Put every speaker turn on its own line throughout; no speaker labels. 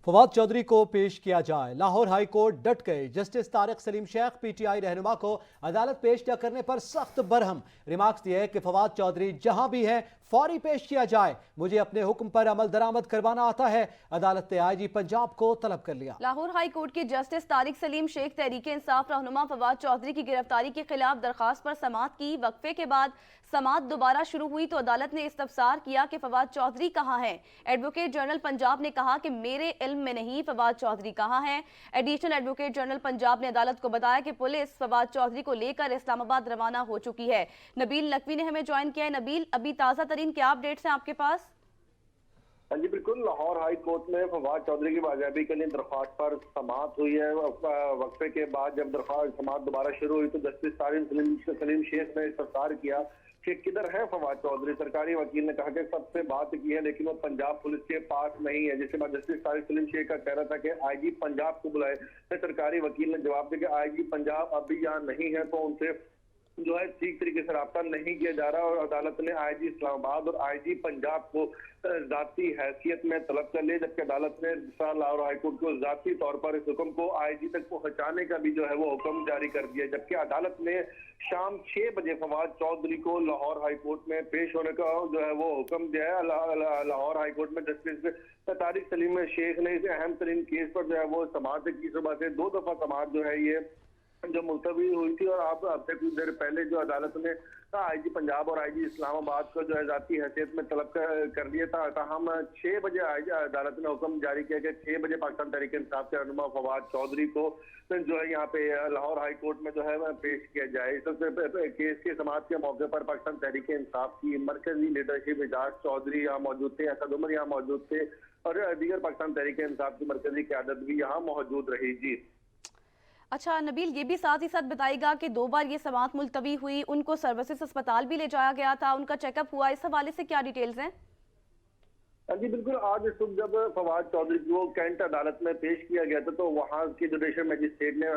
फवाद चौधरी को पेश किया जाए। लाहौर हाई कोर्ट डट गए। जस्टिस तारिक सलीम शेख पीटीआई रहनुमा को अदालत पेश न करने पर सख्त बरहम। रिमार्क्स दिए कि फवाद चौधरी जहां भी हैं फौरी पेश किया जाए। मुझे अपने हुक्म पर अमल दरामद करवाना आता है। अदालत ने आईजी पंजाब को तलब कर लिया।
लाहौर हाई कोर्ट के जस्टिस तारिक सलीम शेख तहरीके इंसाफ रहनुमा फवाद चौधरी की गिरफ्तारी के खिलाफ दरखास्त पर समाअत की। वक्फे के बाद समाअत दोबारा शुरू हुई तो अदालत ने इस्तफसार किया कि फवाद चौधरी कहाँ हैं। एडवोकेट जनरल पंजाब ने कहा कि मेरे इल्म में नहीं फवाद चौधरी कहाँ हैं। एडिशनल एडवोकेट जनरल पंजाब ने अदालत को बताया कि पुलिस फवाद चौधरी को लेकर इस्लामाबाद रवाना हो चुकी है। नबील नकवी ने हमें ज्वाइन किया है। नबील, अभी ताज़ा तरीन क्या अपडेट्स हैं आपके पास?
हाँ जी बिल्कुल, लाहौर हाई कोर्ट में फवाद चौधरी की बाजियाबी के लिए दरख्वास्त पर समाअत हुई है। वक्फे के बाद जब दरख्वास्त समाअत दोबारा शुरू हुई तो जस्टिस तारिक सलीम शेख ने इस्तफसार किया कि किधर है फवाद चौधरी। सरकारी वकील ने कहा कि सबसे बात की है लेकिन वो पंजाब पुलिस के पास नहीं है, जिसके बाद जस्टिस तारिक सलीम शेख का कहना था कि आईजी पंजाब को बुलाए। सरकारी वकील ने जवाब दिया कि आईजी पंजाब अभी यहाँ नहीं है, तो उनसे जो है ठीक तरीके से रब्ता नहीं किया जा रहा। और अदालत ने आईजी इस्लामाबाद और आईजी पंजाब को जाती हैसियत में तलब कर लिया, जबकि अदालत ने लाहौर हाईकोर्ट को जाती तौर पर इस हुक्म को आईजी तक पहुंचाने का भी जो है वो हुक्म जारी कर दिया। जबकि अदालत ने शाम 6 बजे फवाद चौधरी को लाहौर हाईकोर्ट में पेश होने का जो है वो हुक्म दिया है। लाहौर हाईकोर्ट में जस्टिस तारिक सलीम शेख ने इस अहम तरीन केस पर जो है वो समाअत की। सुबह से 2 दफा समाअत जो है ये जो मुलतवी हुई थी, और आप अब से कुछ देर पहले जो अदालत ने आईजी पंजाब और आईजी इस्लामाबाद को जो है जाती हैसियत में तलब कर दिया था। हम 6 बजे अदालत ने हुक्म जारी किया कि 6 बजे पाकिस्तान तहरीक इंसाफ के रहनुमा फवाद चौधरी को जो है यहाँ पे लाहौर हाई कोर्ट में जो है पेश किया जाए। सबसे केस के समाअत के मौके पर पाकिस्तान तहरीक इंसाफ की मरकजी लीडरशिप एजाज चौधरी यहाँ मौजूद थे, असद उमर यहाँ मौजूद थे और दीगर पाकिस्तान तहरीक इंसाफ की मरकजी क़यादत भी यहाँ मौजूद रही। जी
अच्छा नबील, ये भी साथ ही साथ बताएगा कि 2 बार ये समाअत मुलतवी हुई, उनको सर्विसेज अस्पताल भी ले जाया गया था, उनका चेकअप हुआ, इस हवाले से क्या डिटेल्स हैं?
जी बिल्कुल, आज सुबह जब फवाद चौधरी को कैंट अदालत में पेश किया गया था तो वहाँ की जुडिशल मजिस्ट्रेट ने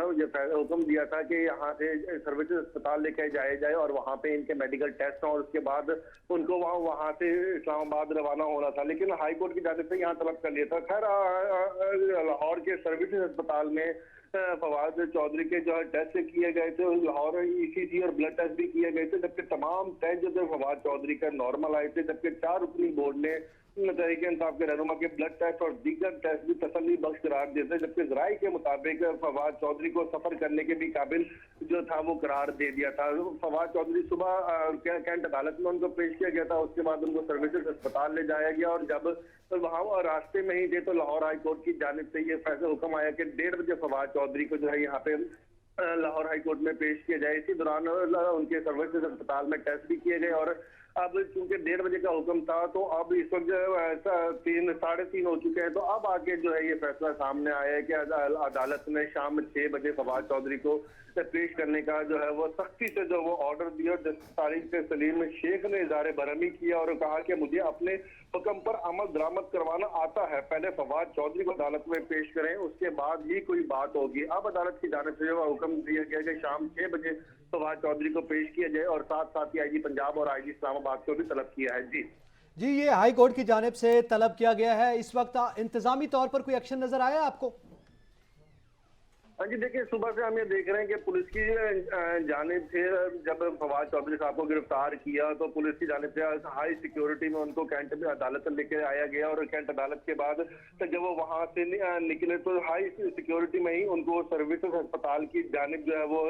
हुक्म दिया था कि यहाँ से सर्विसेज अस्पताल लेकर जाए जाए और वहाँ पे इनके मेडिकल टेस्ट और उसके बाद उनको वहाँ से इस्लामाबाद रवाना होना था। लेकिन हाई कोर्ट की जानिब से यहाँ तलब कर लिया था। खैर लाहौर के सर्विसेज अस्पताल में फवाद चौधरी के जो है टेस्ट किए गए थे, लाहौर ईसीजी और ब्लड टेस्ट भी किए गए थे, जबकि तमाम टेस्ट जो थे फवाद चौधरी का नॉर्मल आए थे। जबकि 4 रुकनी बोर्ड ने तहरीक इंसाफ के रहनुमा के ब्लड टेस्ट और दीगर टेस्ट भी तसल्ली बख्श करार देते, जबकि जराये के मुताबिक फवाद चौधरी को सफर करने के भी काबिल जो था वो करार दे दिया था। फवाद चौधरी सुबह कैंट अदालत में उनको पेश किया गया था, उसके बाद उनको सर्विसेज अस्पताल ले जाया गया और जब वहाँ रास्ते में ही थे तो लाहौर हाई कोर्ट की जानिब से ये फैसला हुक्म आया कि 1:30 बजे फवाद चौधरी को जो है यहाँ पे लाहौर हाई कोर्ट में पेश किया जाए। इसी दौरान उनके सर्विसेज अस्पताल में टेस्ट भी किए गए और अब चूंकि 1:30 बजे का हुक्म था तो अब इस वक्त 3:30 हो चुके हैं, तो अब आके जो है ये फैसला सामने आया है कि अदालत ने शाम 6 बजे फवाद चौधरी को पेश करने का जो है वो सख्ती से जो वो ऑर्डर दिया। जस्टिस तारिक सलीम शेख ने इज़हार बरहमी किया और कहा कि मुझे अपने हुक्म पर अमल दरामद करवाना आता है, पहले फवाद चौधरी को अदालत में पेश करें, उसके बाद ही कोई बात होगी। अब अदालत की जानिब से जो हुक्म दिया गया कि शाम 6 बजे फवाद चौधरी को पेश किया जाए और साथ साथ ही आईजी पंजाब और आईजी इस्लामाबाद को भी तलब किया है।
जी ये हाई कोर्ट की जानिब से तलब किया गया है। इस वक्त इंतजामी तौर पर कोई एक्शन नजर आया आपको?
हाँ जी देखिए, सुबह से हम ये देख रहे हैं कि पुलिस की जानिब से जब फवाद चौधरी साहब को गिरफ्तार किया तो पुलिस की जानिब से हाई सिक्योरिटी में उनको कैंट में अदालत लेकर आया गया और कैंट अदालत के बाद जब वो वहाँ से निकले तो हाई सिक्योरिटी में ही उनको सर्विसेज अस्पताल की जानिब जो है वो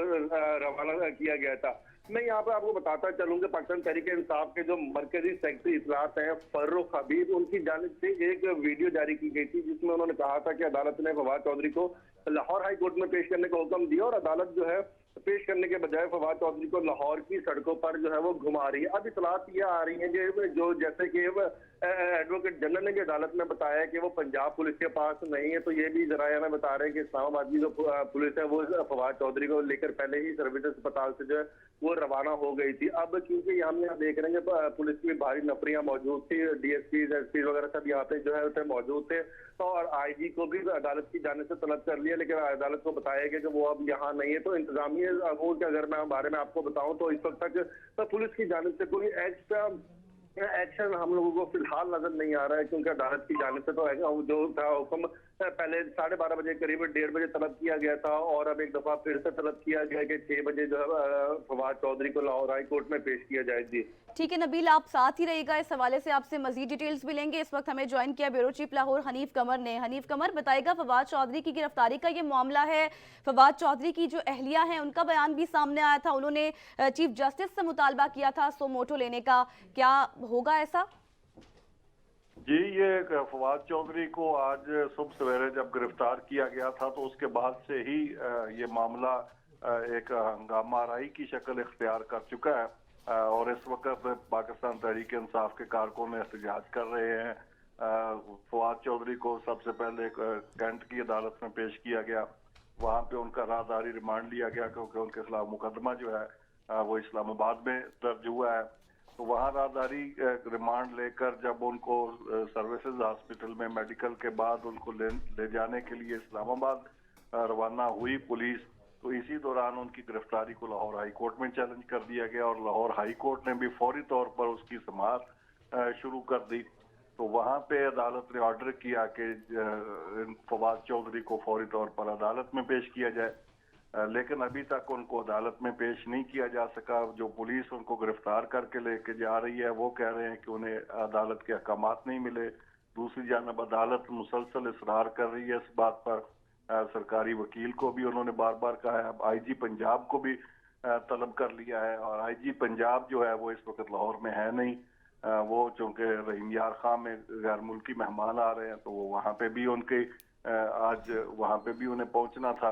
रवाना किया गया था। मैं यहाँ पर आपको बताता चलूंगा, पाकिस्तान तहरीक इंसाफ के जो मरकजी सेक्रेटरी इजलास हैं फर्रुख हबीब, उनकी जानिब से एक वीडियो जारी की गई थी जिसमें उन्होंने कहा था कि अदालत ने फवाद चौधरी को लाहौर हाई कोर्ट में पेश करने का हुक्म दिया और अदालत जो है पेश करने के बजाय फवाद चौधरी को लाहौर की सड़कों पर जो है वो घुमा रही है। अब इतलात ये आ रही है कि जो जैसे कि एडवोकेट जनरल ने भी अदालत में बताया कि वो पंजाब पुलिस के पास नहीं है, तो ये भी जराया में बता रहे हैं कि इस्लामाबाद की जो पुलिस है वो फवाद चौधरी को लेकर पहले ही सर्विसेज अस्पताल से जो है वो रवाना हो गई थी। अब क्योंकि हम यहाँ देख रहे हैं पुलिस की भारी नफरियां मौजूद थी, डीएसपी एसपी वगैरह सब यहाँ पे जो है मौजूद थे, तो और आईजी को भी अदालत की जाने से तलब कर लिया, लेकिन अदालत को बताया गया कि वो अब यहाँ नहीं है। तो इंतजामिया अमूर के अगर मैं बारे में आपको बताऊं तो इस वक्त तक तो पुलिस की जानिब से कोई एक्स्ट्रा एक्शन हम लोगों को फिलहाल नजर नहीं आ रहा है, क्योंकि अदालत की जानिब से तो जो था हुक्म पहले 12:30 बजे करीब 1:30 बजे तलब किया गया था, और अब एक दफा फिर से तलब किया गया कि 6 बजे जो है फवाद चौधरी को लाहौर हाई कोर्ट में पेश किया जाए। जी
ठीक है नबील, आप साथ ही रहिएगा, इस हवाले से आपसे मजीद डिटेल्स भी लेंगे। इस वक्त हमें ज्वाइन किया ब्यूरो चीफ लाहौर हनीफ कमर ने। हनीफ कमर, बताएगा फवाद चौधरी की गिरफ्तारी का ये मामला है, फवाद चौधरी की जो अहलिया हैं उनका बयान भी सामने आया था, उन्होंने चीफ जस्टिस से मुतालबा किया था सो मोटो लेने का, क्या होगा ऐसा?
जी, ये फवाद चौधरी को आज सुबह सवेरे जब गिरफ्तार किया गया था तो उसके बाद से ही ये मामला एक हंगामा आराई की शक्ल इख्तियार कर चुका है, और इस वक्त पाकिस्तान तहरीक इंसाफ के कारकुन एहतजाज कर रहे हैं। फवाद चौधरी को सबसे पहले कैंट की अदालत में पेश किया गया, वहाँ पे उनका राहदारी रिमांड लिया गया क्योंकि उनके खिलाफ मुकदमा जो है वो इस्लामाबाद में दर्ज हुआ है। तो वहाँ राहदारी रिमांड लेकर जब उनको सर्विसेज हॉस्पिटल में मेडिकल के बाद उनको ले जाने के लिए इस्लामाबाद रवाना हुई पुलिस, तो इसी दौरान उनकी गिरफ्तारी को लाहौर हाई कोर्ट में चैलेंज कर दिया गया, और लाहौर हाई कोर्ट ने भी फौरी तौर पर उसकी समाअत शुरू कर दी। तो वहाँ पे अदालत ने ऑर्डर किया कि फवाद चौधरी को फौरी तौर पर अदालत में पेश किया जाए, लेकिन अभी तक उनको अदालत में पेश नहीं किया जा सका। जो पुलिस उनको गिरफ्तार करके लेके जा रही है वो कह रहे हैं कि उन्हें अदालत के अहकामात नहीं मिले। दूसरी जानब अदालत मुसलसल इसरार कर रही है इस बात पर। सरकारी वकील को भी उन्होंने बार बार कहा है, अब आईजी पंजाब को भी तलब कर लिया है, और आईजी पंजाब जो है वो इस वक्त लाहौर में है नहीं। वो चूंकि रहीम यार खां में गैर मुल्की मेहमान आ रहे हैं तो वो वहाँ पे भी उनके आज वहाँ पे भी उन्हें पहुंचना था।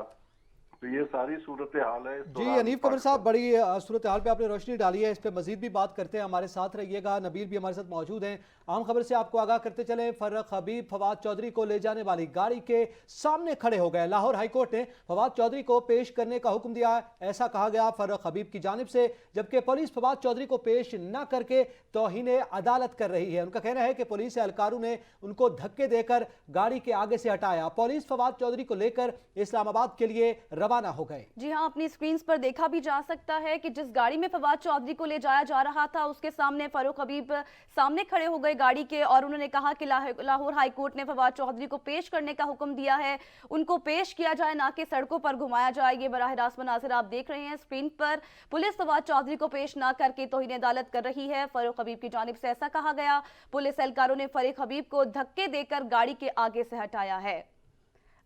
तो ये सारी सूरत हाल है।
जी हनीफ कमर साहब, बड़ी सूरत हाल पे आपने रोशनी डाली है, इस पे मजीद भी बात करते हैं, हमारे साथ रहिएगा। नबील भी हमारे साथ मौजूद हैं। आम खबर से आपको आगाह करते चले, फर्रुख हबीब फवाद चौधरी को ले जाने वाली गाड़ी के सामने खड़े हो गए। लाहौर हाईकोर्ट ने फवाद चौधरी को पेश करने का हुक्म दिया, ऐसा कहा गया फर्रुख हबीब की जानिब से, जबकि पुलिस फवाद चौधरी को पेश न करके तौहीन अदालत कर रही है। उनका कहना है कि पुलिस एहलकारों ने उनको धक्के देकर गाड़ी के आगे से हटाया। पुलिस फवाद चौधरी को लेकर इस्लामाबाद के लिए रवाना हो गए।
जी हाँ, अपनी स्क्रीन पर देखा भी जा सकता है कि जिस गाड़ी में फवाद चौधरी को ले जाया जा रहा था उसके सामने फर्रुख हबीब सामने खड़े हो गए गाड़ी के, और उन्होंने कहा कि लाहौर हाई कोर्ट ने फवाद चौधरी को पेश करने का हुक्म दिया है, उनको पेश किया जाए, ना कि सड़कों पर घुमाया जाए। ये बराह रास्त मनाजिर आप देख रहे हैं स्क्रीन पर। पुलिस फवाद चौधरी को पेश ना करके तौहीन अदालत कर रही है। फर्रुख हबीब की जानिब से ऐसा कहा गया। पुलिस एहलकारों ने फर्रुख हबीब को धक्के देकर गाड़ी के आगे से हटाया है।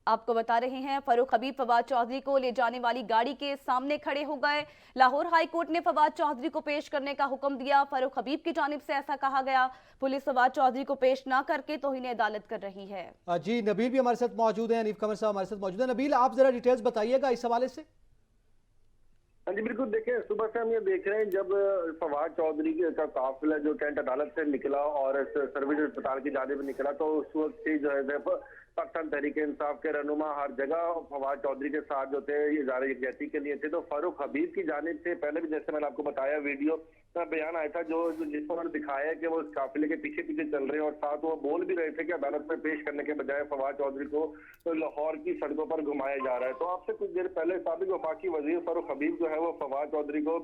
आपको बता रहे हैं, फर्रुख हबीब फवाद चौधरी को ले जाने वाली गाड़ी के सामने खड़े हो गए। लाहौर हाई कोर्ट ने फवाद चौधरी को पेश करने का हुक्म दिया। फर्रुख हबीब की जानिब से ऐसा कहा गया। पुलिस फवाद चौधरी को पेश ना करके तौहीन अदालत कर रही है।
जी नबील भी हमारे साथ मौजूद है, हनीफ कमर साहब हमारे साथ मौजूद है। नबील, आप जरा डिटेल्स बताइएगा इस हवाले से।
हाँ जी बिल्कुल, देखें सुबह से हम ये देख रहे हैं जब फवाद चौधरी का काफिला जो कैंट अदालत से निकला और सर्विस अस्पताल की जानिब निकला, तो उस वक्त ही जो है पाकिस्तान तहरीक इंसाफ के रहनुमा हर जगह फवाद चौधरी के साथ जो थे इज़हार यकजहती के लिए थे। तो फर्रुख हबीब की जानिब से पहले भी जैसे मैंने आपको बताया वीडियो बयान आया था जो जिसको उन्होंने दिखाया कि वो इस काफिले के पीछे पीछे चल रहे हैं, और साथ वो बोल भी रहे थे कि अदालत में पेश करने के बजाय फवाद चौधरी को तो लाहौर की सड़कों पर घुमाया जा रहा है। तो आपसे कुछ देर पहले साबिक वफाकी वजीर फर्रुख हबीब जो है वो फवाद चौधरी को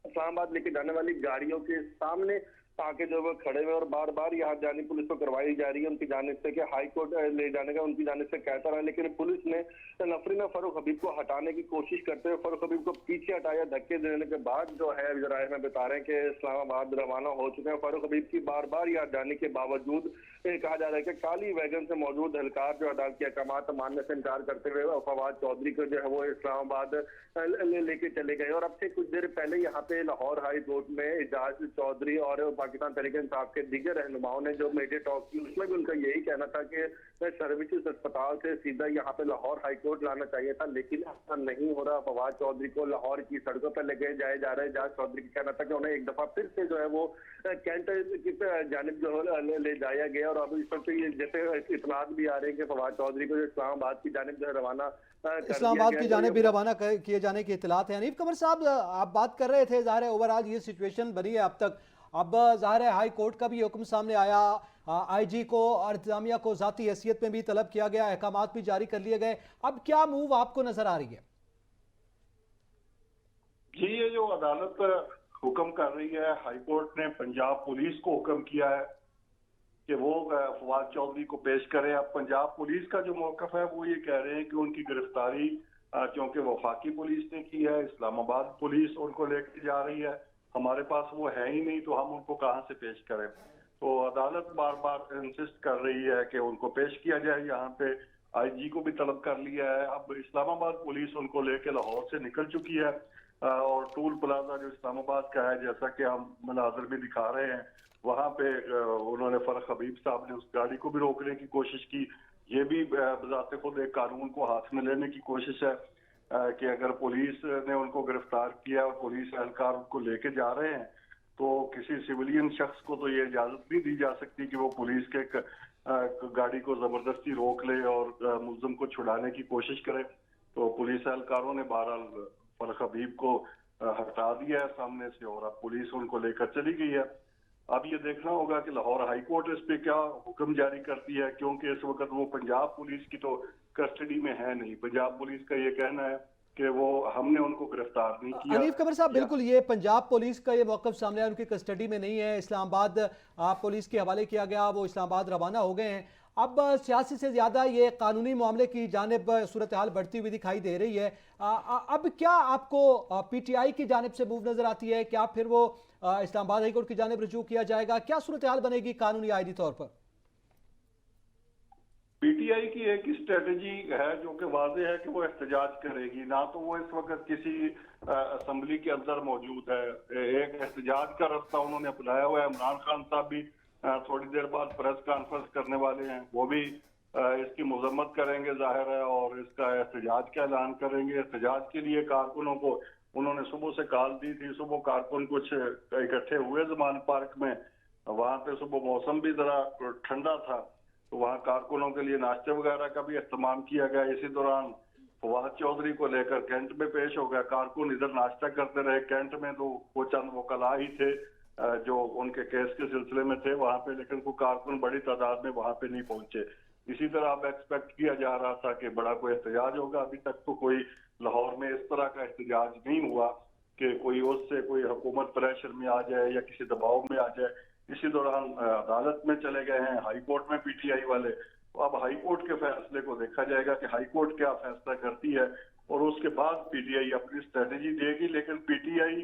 इस्लामाबाद लेके जाने वाली गाड़ियों के सामने आके जो वो खड़े हुए और बार बार यहाँ जानी पुलिस को करवाई जा रही है उनकी जानिब से कि हाई कोर्ट ले जाने का उनकी जानिब से कहता रहा, लेकिन पुलिस ने नफरी में फर्रुख हबीब को हटाने की कोशिश करते हुए फर्रुख हबीब को पीछे हटाया। धक्के देने के बाद जो है जराये में बता रहे हैं कि इस्लामाबाद रवाना हो चुके हैं। फर्रुख हबीब की बार बार यहाँ जाने के बावजूद कहा जा रहा है कि काली वैगन से मौजूद एहलकार जो अदालत के अहकामात मानने से इनकार करते हुए फवाद चौधरी को जो है वो इस्लामाबाद लेके चले गए। और अब से कुछ देर पहले यहाँ पे लाहौर हाई कोर्ट में एजाज चौधरी और पाकिस्तान तहरीक इंसाफ के दीगर रहनुमाओं ने जो मीडिया टॉक की उसमें भी उनका यही कहना था कि सर्विसेज अस्पताल से सीधा यहाँ पे लाहौर हाई कोर्ट लाना चाहिए था, लेकिन ऐसा नहीं हो रहा। फवाद चौधरी को लाहौर की सड़कों पर लेके जाए जा रहे हैं। एजाज चौधरी का कहना था कि उन्हें एक दफा फिर से जो है वो कैंट की जानिब जो ले जाया गया, और अब इस वक्त ये जैसे इतलात भी आ रहे हैं कि फवाद चौधरी को इस्लामाबाद की जानिब जो है रवाना
इस्लामाबाद की जानिब भी रवाना किए जाने की इतलात है। हनीफ कमर साहब, आप बात कर रहे थे, ज़ाहिर है ओवरऑल ये सिचुएशन बनी है अब तक। अब ज़ाहिर है हाई कोर्ट का भी हुक्म सामने आया, आईजी को और इंतजामिया को ज़ाती हैसियत में भी तलब किया गया, अहकामात भी जारी कर लिए गए। अब क्या मूव आपको नजर आ रही है?
जी, ये जो अदालत हुक्म कर रही है। हाई कोर्ट ने पंजाब पुलिस को हुक्म किया है कि वो फवाद चौधरी को पेश करें। अब पंजाब पुलिस का जो मौकफ है वो ये कह रहे हैं कि उनकी गिरफ्तारी क्योंकि वफाकी पुलिस ने की है, इस्लामाबाद पुलिस उनको लेके जा रही है, हमारे पास वो है ही नहीं, तो हम उनको कहाँ से पेश करें। तो अदालत बार बार इंसिस्ट कर रही है कि उनको पेश किया जाए। यहाँ पे आईजी को भी तलब कर लिया है। अब इस्लामाबाद पुलिस उनको लेके लाहौर से निकल चुकी है और टूल प्लाजा जो इस्लामाबाद का है, जैसा कि हम मनाजर भी दिखा रहे हैं, वहां पे उन्होंने फरख हबीब साहब ने उस गाड़ी को भी रोकने की कोशिश की। ये भी बजाते खुद एक कानून को हाथ में लेने की कोशिश है कि अगर पुलिस ने उनको गिरफ्तार किया और पुलिस एहलकार उनको लेके जा रहे हैं तो किसी सिविलियन शख्स को तो ये इजाजत नहीं दी जा सकती कि वो पुलिस के गाड़ी को जबरदस्ती रोक ले और मुल्जिम को छुड़ाने की कोशिश करे। तो पुलिस एहलकारों ने बहरहाल फरख हबीब को हटा दिया है सामने से और अब पुलिस उनको लेकर चली गई है। अब ये देखना होगा कि लाहौर हाई कोर्ट इस पे क्या हुक्म जारी करती है, क्योंकि इस वक्त वो पंजाब पुलिस की तो कस्टडी में है नहीं। पंजाब पुलिस का ये कहना है कि वो हमने उनको गिरफ्तार नहीं किया।
हनीफ कमर साहब, बिल्कुल ये पंजाब पुलिस का ये मौकफ सामने आया, उनकी कस्टडी में नहीं है, इस्लामाबाद पुलिस के हवाले किया गया, वो इस्लामाबाद रवाना हो गए हैं। अब सियासी से ज़्यादा ये कानूनी मामले की जानिब सूरत हाल बढ़ती हुई दिखाई दे रही है। अब क्या आपको पीटीआई की जानिब से मूव नज़र आती है? क्या फिर वो इस्लामाबाद हाई कोर्ट की जानिब रजू किया जाएगा? क्या सूरत हाल बनेगी कानूनी आईनी तौर पर?
पीटीआई की एक स्ट्रेटजी है जो कि वाज़ेह है कि वो एहतजाज करेगी। ना तो वो इस वक्त किसी असम्बली के अंदर मौजूद है, एक एहतजाज का रास्ता उन्होंने अपनाया हुआ है। इमरान खान साहब भी थोड़ी देर बाद प्रेस कॉन्फ्रेंस करने वाले हैं, वो भी इसकी मजम्मत करेंगे जाहिर है और इसका एहतजाज का ऐलान करेंगे। एहतजाज के लिए कारकुनों को उन्होंने सुबह से कॉल दी थी। सुबह कारकुन कुछ इकट्ठे हुए ज़मान पार्क में, वहां पे सुबह मौसम भी जरा ठंडा था तो वहाँ कारकुनों के लिए नाश्ते वगैरह का भी इस्तेमाल किया गया। इसी दौरान फवाद चौधरी को लेकर कैंट में पेश हो गया। कारकुन इधर नाश्ता करते रहे कैंट में, तो वो चंद वकला ही थे जो उनके केस के सिलसिले में थे वहां पे, लेकिन वो कारकुन बड़ी तादाद में वहां पे नहीं पहुंचे। इसी तरह अब एक्सपेक्ट किया जा रहा था कि बड़ा कोई एहतजाज होगा। अभी तक तो कोई लाहौर में इस तरह का एहतजाज नहीं हुआ कि कोई उससे कोई हुकूमत प्रेशर में आ जाए या किसी दबाव में आ जाए। इसी दौरान अदालत में चले गए हैं, हाई कोर्ट में पीटीआई वाले। तो अब हाई कोर्ट के फैसले को देखा जाएगा कि हाई कोर्ट क्या फैसला करती है और उसके बाद पीटीआई अपनी स्ट्रेटेजी देगी। लेकिन पीटीआई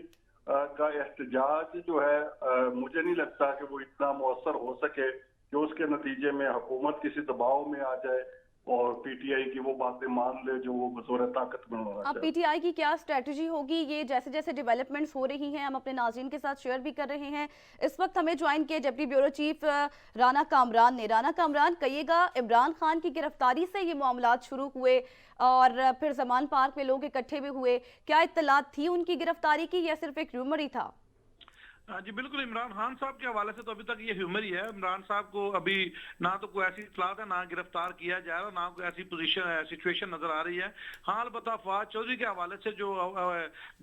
का एहतजाज जो है मुझे नहीं लगता कि वो इतना मौसर हो सके कि उसके नतीजे में हुकूमत किसी दबाव में आ जाए और पीटीआई की वो बातें मान ले जो वो बतौर ताकत में होना चाहिए।
अब पीटीआई की क्या स्ट्रेटजी होगी, ये जैसे जैसे डेवलपमेंट्स हो रही हैं हम अपने नाज़रीन के साथ शेयर भी कर रहे हैं। इस वक्त हमें ज्वाइन किए deputy bureau chief Rana Kamran ने। राना कामरान, कहिएगा, इमरान खान की गिरफ्तारी से ये मामलात शुरू हुए और फिर ज़मान पार्क में लोग इकट्ठे भी हुए, क्या इत्तलात थी उनकी गिरफ्तारी की या सिर्फ एक र्यूमर ही था?
जी बिल्कुल, इमरान खान साहब के हवाले से तो अभी तक ये ह्यूमर ही है। इमरान साहब को अभी ना तो कोई ऐसी इत्तलात है, ना गिरफ्तार किया जा रहा, ना कोई ऐसी सिचुएशन नजर आ रही है। हाँ, अलबत्ता फवाद चौधरी के हवाले से जो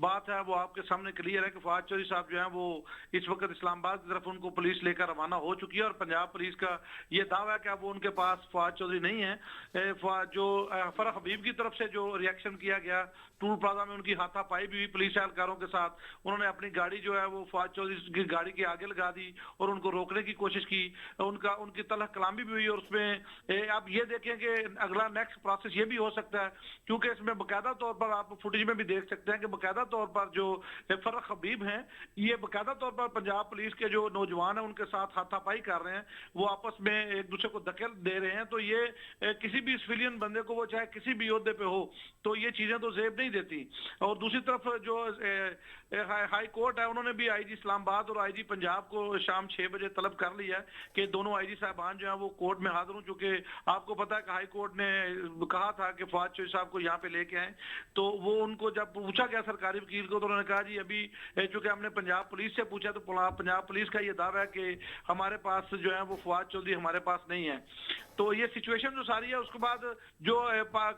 बात है वो आपके सामने क्लियर है कि फवाद चौधरी साहब जो है वो इस वक्त इस्लामाबाद की तरफ उनको पुलिस लेकर रवाना हो चुकी है और पंजाब पुलिस का ये दावा है कि अब वो उनके पास फवाद चौधरी नहीं है। जो फरख हबीब की तरफ से जो रिएक्शन किया गया, टूल प्लाजा में उनकी हाथापाई भी हुई पुलिस एहलकारों के साथ, उन्होंने अपनी गाड़ी जो है वो फवाद चौधरी की गाड़ी के आगे लगा दी और उनको रोकने की कोशिश की। उनकी तलह कलामी भी हुई और उसमें आप ये देखें कि अगला नेक्स्ट प्रोसेस ये भी हो सकता है, क्योंकि इसमें बाकायदा तौर पर आप फुटेज में भी देख सकते हैं कि बाकायदा तौर पर जो फरख हबीब हैं ये बाकायदा तौर पर पंजाब पुलिस के जो नौजवान हैं उनके साथ हाथापाई कर रहे हैं, वो आपस में एक दूसरे को धकेल दे रहे हैं। तो ये किसी भी सिविलियन बंदे को, वो चाहे किसी भी योद्धे पे हो, तो ये चीजें तो जेब नहीं देती। और दूसरी तरफ जो हाई कोर्ट है उन्होंने भी आईजी इस्लामाबाद और आईजी पंजाब को शाम 6 बजे तलब कर लिया है कि दोनों आईजी साहबान जो हैं वो कोर्ट में हाजिर हों, चूंकि आपको पता है कि हाई कोर्ट ने कहा था कि फवाद चौधरी साहब को यहाँ पे लेके आए। तो वो उनको जब पूछा गया सरकारी वकील को तो उन्होंने कहा जी अभी चूंकि हमने पंजाब पुलिस से पूछा तो पंजाब पुलिस का ये दावा है कि हमारे पास जो है वो फवाद चौधरी हमारे पास नहीं है। तो ये सिचुएशन जो सारी है, उसके बाद जो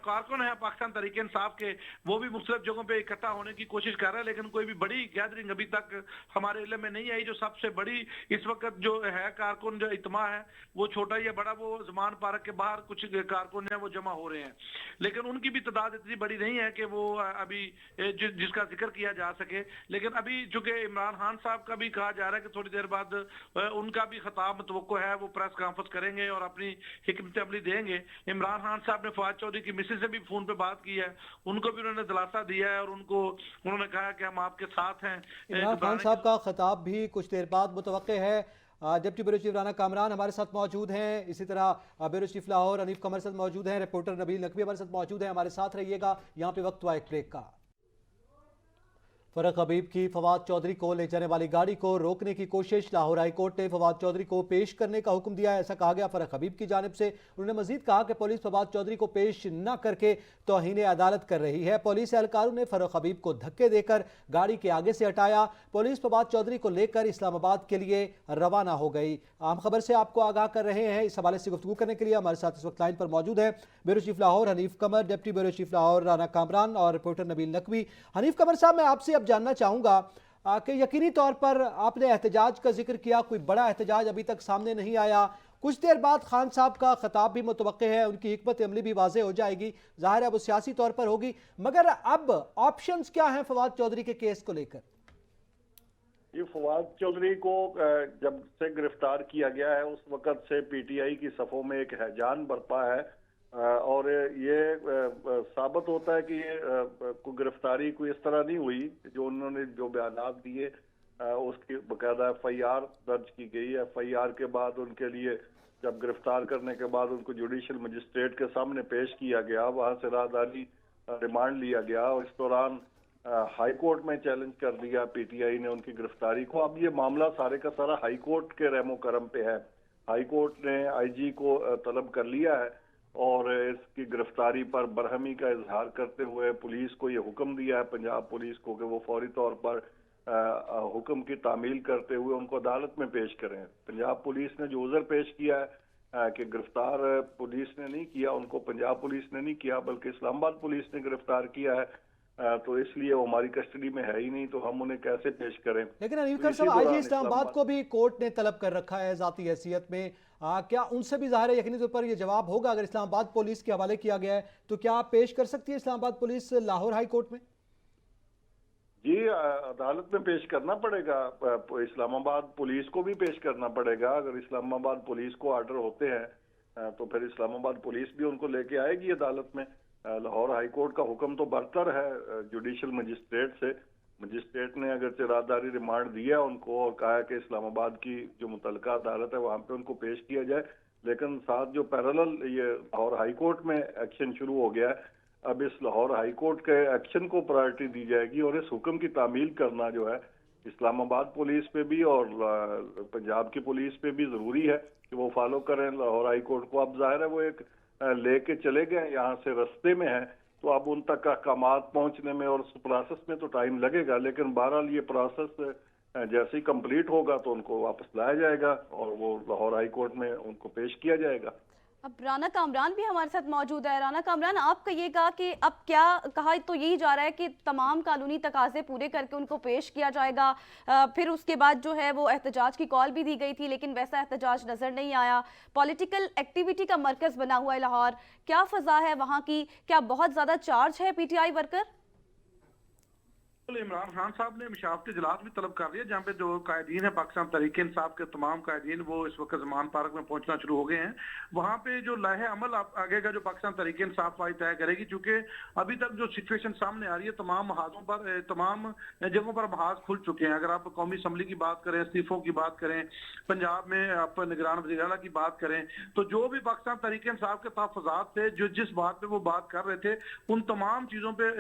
कारकुन है पाकिस्तान तहरीक इंसाफ के, वो भी मुख्तलिफ जगहों पे इकट्ठा होने की कोशिश कर रहे हैं, लेकिन कोई भी बड़ी गैदरिंग अभी तक हमारे मुकाबले में नहीं आई। जो सबसे बड़ी इस वक्त जो है कारकुन जो इत्मा है, वो छोटा या बड़ा, वो जमान पार्क के बाहर कुछ कारकुन है वो जमा हो रहे हैं, लेकिन उनकी भी तादाद इतनी बड़ी नहीं है कि वो अभी जिसका जिक्र किया जा सके। लेकिन अभी चूंकि इमरान खान साहब का भी कहा जा रहा है कि थोड़ी देर बाद उनका भी खिताब मुतवक्को है, वो प्रेस कॉन्फ्रेंस करेंगे और अपनी हिकमत अमली देंगे। इमरान खान साहब ने फवाद चौधरी की मिसेज से भी फोन पे बात की है, उनको भी उन्होंने दिलासा दिया है और उन्होंने कहा कि हम आपके साथ हैं।
इमरान खान साहब का खिताब भी कुछ देर बाद मुतवक्के है। Deputy bureau chief Rana Kamran हमारे साथ मौजूद हैं, इसी तरह ब्यूरो चीफ लाहौर हनीफ कमर साथ मौजूद हैं, रिपोर्टर नबील नकवी हमारे साथ मौजूद हैं। हमारे साथ रहिएगा, यहाँ पे वक्त हुआ एक ब्रेक का। फरक हबीब की फवाद चौधरी को ले जाने वाली गाड़ी को रोकने की कोशिश, लाहौर हाई कोर्ट ने फवाद चौधरी को पेश करने का हुक्म दिया है, ऐसा कहा गया फरक हबीब की जानिब से। उन्होंने मजीद कहा कि पुलिस फवाद चौधरी को पेश न करके तौहीन अदालत कर रही है। पुलिस एहलकारों ने फरक हबीब को धक्के देकर गाड़ी के आगे से हटाया। पुलिस फवाद चौधरी को लेकर इस्लामाबाद के लिए रवाना हो गई। आम खबर से आपको आगाह कर रहे हैं। इस हवाले से गुफ्तगू करने के लिए हमारे साथ इस वक्त लाइन पर मौजूद है bureau chief Lahore Hanif Qamar, deputy bureau chief Lahore Rana Kamran और रिपोर्टर नबील नकवी। हनीफ कमर साहब, मैं आपसे अब जानना चाहूँगा कि यकीनी तौर पर आपने एहतजाज का जिक्र किया, कोई बड़ा एहतजाज अभी तक सामने नहीं आया। कुछ देर बाद खान साहब का खिताब भी मुतवक्के है, उनकी हिकमत अमली भी वाज़ेह हो जाएगी, ज़ाहिर है वो सियासी तौर पर होगी, मगर अब ऑप्शंस क्या हैं फवाद चौधरी के केस को लेकर?
ये फवाद चौधरी को जब से गिरफ्तार किया गया है उस वक्त से पीटीआई की सफ़ों में एक हैजान बरपा है और ये साबित होता है कि ये गिरफ्तारी कोई इस तरह नहीं हुई जो उन्होंने जो बयानात दिए उसकी बाकायदा FIR दर्ज की गई। FIR के बाद उनके लिए जब गिरफ्तार करने के बाद उनको जुडिशल मजिस्ट्रेट के सामने पेश किया गया, वहां से राहदारी रिमांड लिया गया और इस दौरान हाई कोर्ट में चैलेंज कर दिया पीटीआई ने उनकी गिरफ्तारी को। अब ये मामला सारे का सारा हाई कोर्ट के रहमो करम पे है। हाई कोर्ट ने IG को तलब कर लिया है और इसकी गिरफ्तारी पर बरहमी का इजहार करते हुए पुलिस को ये हुक्म दिया है, पंजाब पुलिस को, कि वो फौरी तौर पर हुक्म की तामील करते हुए उनको अदालत में पेश करें। पंजाब पुलिस ने जो उज़र पेश किया है कि गिरफ्तार पुलिस ने नहीं किया, उनको पंजाब पुलिस ने नहीं किया बल्कि इस्लामाबाद पुलिस ने गिरफ्तार किया है, तो इसलिए वो हमारी कस्टडी में है ही नहीं, तो हम उन्हें कैसे पेश करें।
लेकिन अनीफकर साहब, IG इस्लामाबाद को भी कोर्ट ने तलब कर रखा है जाती हैसियत में, क्या उनसे भी ज़ाहिर है यकीनी तौर पर यह जवाब होगा? अगर इस्लामाबाद पुलिस के हवाले किया गया है तो क्या आप पेश कर सकती है Islamabad police Lahore high court में?
जी, अदालत में पेश करना पड़ेगा, इस्लामाबाद पुलिस को भी पेश करना पड़ेगा। अगर इस्लामाबाद पुलिस को आर्डर होते हैं तो फिर इस्लामाबाद पुलिस भी उनको लेके आएगी अदालत में। लाहौर हाई कोर्ट का हुक्म तो बरतर है जुडिशल मजिस्ट्रेट से। मजिस्ट्रेट ने अगर राहदारी रिमांड दिया उनको और कहा है कि इस्लामाबाद की जो मुतलका अदालत है वहां पे उनको पेश किया जाए, लेकिन साथ जो पैरेलल ये लाहौर हाई कोर्ट में एक्शन शुरू हो गया है, अब इस लाहौर हाई कोर्ट के एक्शन को प्रायोरिटी दी जाएगी और इस हुक्म की तामील करना जो है इस्लामाबाद पुलिस पे भी और पंजाब की पुलिस पे भी जरूरी है कि वो फॉलो करें लाहौर हाई कोर्ट को। अब जाहिर है वो एक लेके चले गए, यहाँ से रास्ते में है, तो अब उन तक अहकामात पहुंचने में और उस प्रोसेस में तो टाइम लगेगा, लेकिन बहरहाल ये प्रोसेस जैसे ही कंप्लीट होगा तो उनको वापस लाया जाएगा और वो लाहौर हाई कोर्ट में उनको पेश किया जाएगा।
अब राना कामरान भी हमारे साथ मौजूद है। राना कामरान, आप कहिएगा कि अब क्या कहा तो यही जा रहा है कि तमाम कानूनी तकाजे पूरे करके उनको पेश किया जाएगा, फिर उसके बाद जो है वो एहतजाज की कॉल भी दी गई थी लेकिन वैसा एहतजाज नजर नहीं आया। पॉलिटिकल एक्टिविटी का मरकज बना हुआ है लाहौर, क्या फजा है वहाँ की? क्या बहुत ज्यादा चार्ज है PTI वर्कर?
इमरान खान साहब ने मशावत इजलास भी तलब कर दिया, जहाँ पे जो कायदीन है पाकिस्तान तहरीक इंसाफ के तमाम कायदीन वो इस वक्त जमान पार्क में पहुंचना शुरू हो गए हैं। वहाँ पे जो लाहे अमल आगे का जो पाकिस्तान तहरीक इंसाफ वाली तय करेगी, चूंकि अभी तक जो सिचुएशन सामने आ रही है तमाम महाजों पर, तमाम जगहों पर महाज खुल चुके हैं। अगर आप कौमी असम्बली की बात करें, इस्तीफों की बात करें, पंजाब में आप निगरान वज़ीर आला की बात करें, तो जो भी पाकिस्तान तहरीक इंसाफ के तहफ़्फ़ुज़ात थे, जो जिस बात पे वो बात कर रहे थे, उन तमाम चीजों पे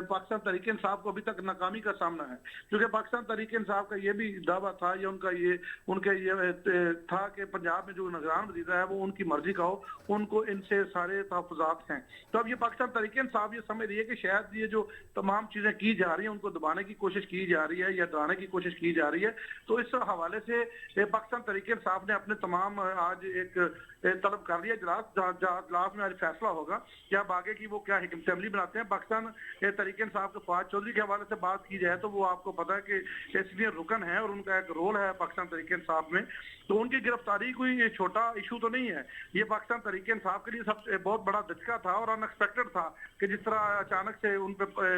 पाकिस्तान तहरीक इंसाफ को अभी तक नाकामी का सामना है। क्योंकि पाकिस्तान तहरीक इंसाफ का ये भी दावा था, या उनका ये था कि पंजाब में जो निगरान वज़ीर है वो उनकी मर्जी का हो, उनको इनसे सारे तहफ़्फ़ुज़ात हैं। तो अब ये पाकिस्तान तहरीक इंसाफ ये समझ रही है कि शायद ये जो तमाम चीजें की जा रही हैं उनको दबाने की कोशिश की जा रही है या डराने की कोशिश की जा रही है। तो इस हवाले से पाकिस्तान तहरीक इंसाफ ने अपने तमाम आज एक तलब कर लिया इजलास में आज फैसला होगा कि अब आगे की वो क्या असेंबली बनाते हैं। पाकिस्तान तहरीक इंसाफ के फवाद चौधरी के हवाले से बात की जाए तो वो आपको पता है कि सीनियर रुकन है और उनका एक रोल है पाकिस्तान तहरीक इंसाफ में, तो उनकी गिरफ्तारी कोई छोटा इशू तो नहीं है। ये पाकिस्तान तहरीक इंसाफ के लिए सबसे बहुत बड़ा धचका था और अनएक्सपेक्टेड था कि जिस तरह अचानक से उन पे